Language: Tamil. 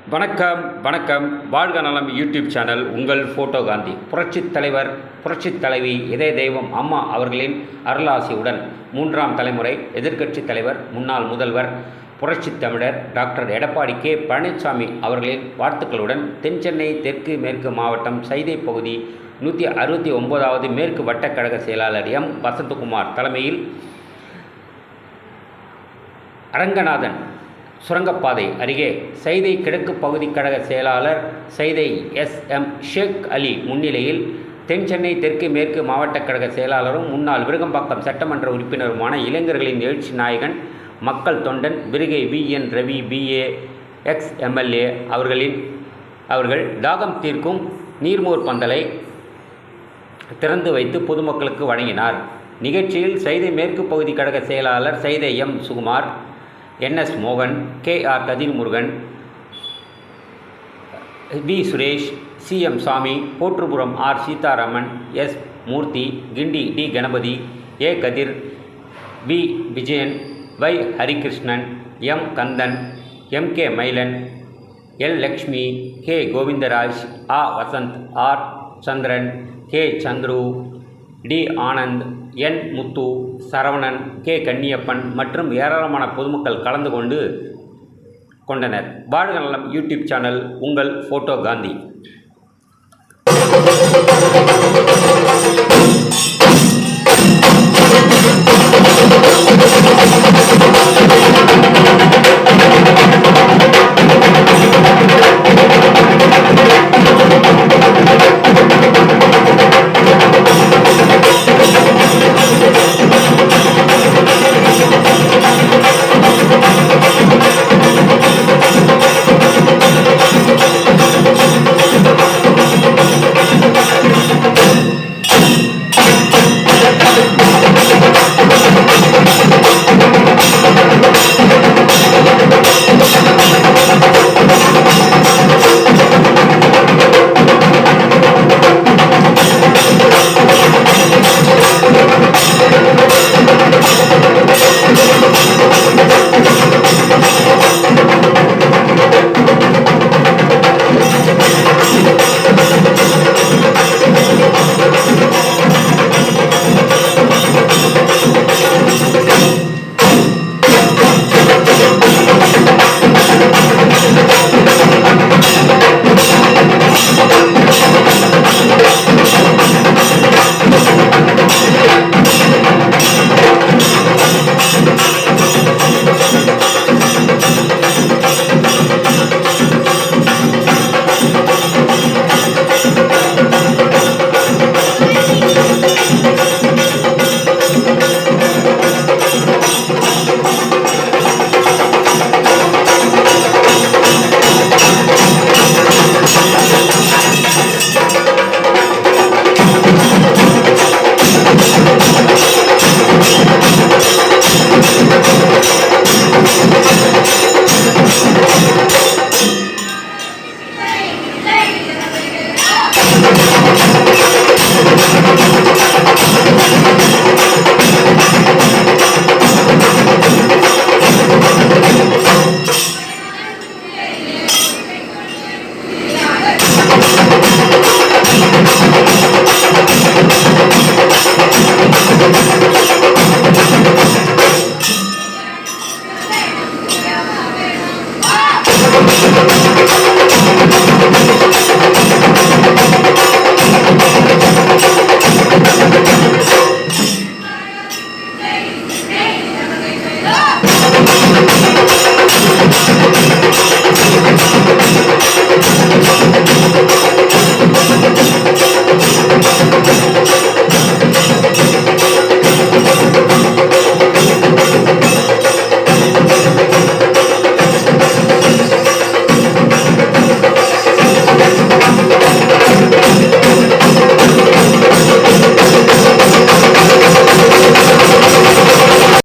வணக்கம் வணக்கம். வாழ்க நலம் யூடியூப் சேனல் உங்கள் ஃபோட்டோ காந்தி. புரட்சித் தலைவர், புரட்சித் தலைவி, இதய தெய்வம் அம்மா அவர்களின் அருளாசியுடன் 3ஆம் தலைமுறை எதிர்க்கட்சித் தலைவர், முன்னாள் முதல்வர், புரட்சித் தமிழர் டாக்டர் எடப்பாடி கே பழனிசாமி அவர்களின் வாழ்த்துக்களுடன் தென்சென்னை தெற்கு மேற்கு மாவட்டம் சைதை பகுதி 169வது மேற்கு வட்டக்கழக செயலாளர் எம் வசந்தகுமார் தலைமையில் அரங்கநாதன் சுரங்கப்பாதை அருகே சைதை கிழக்கு பகுதி கழக செயலாளர் சைதை எஸ்.எம். ஷேக் அலி முன்னிலையில் தென்சென்னை தெற்கு மேற்கு மாவட்ட கழக செயலாளரும் முன்னாள் விருகம்பாக்கம் சட்டமன்ற உறுப்பினருமான இளைஞர்களின் எழுச்சி நாயகன், மக்கள் தொண்டன் விருகை வி.என். ரவி B.A. எக்ஸ்-எம்எல்ஏ அவர்கள் தாகம் தீர்க்கும் நீர்மோர் பந்தலை திறந்து வைத்து பொதுமக்களுக்கு வழங்கினார். நிகழ்ச்சியில் சைதை மேற்கு பகுதி கழக செயலாளர் சைதை எம். சுகுமார், என்.எஸ். மோகன், K R. Kathirmurugan, V. Suresh, C M. Sami, Porrupuram R. Seetharaman, S. Murthy, Guindy T. Ganapathi, A. Kathir, V. Vijayan, வை. Harikrishnan, M. Kandan, M. K. Mayilan, L. Lakshmi, K. Govindaraj, ஆ. Vasanth, R. Chandran, K. Chandru, T. Anand, N. Muthu, Saravanan, K. Kanniyappan மற்றும் ஏராளமான பொதுமக்கள் கலந்து கொண்டனர். வாழ்க நலம் யூடியூப் சேனல் உங்கள் ஃபோட்டோ காந்தி.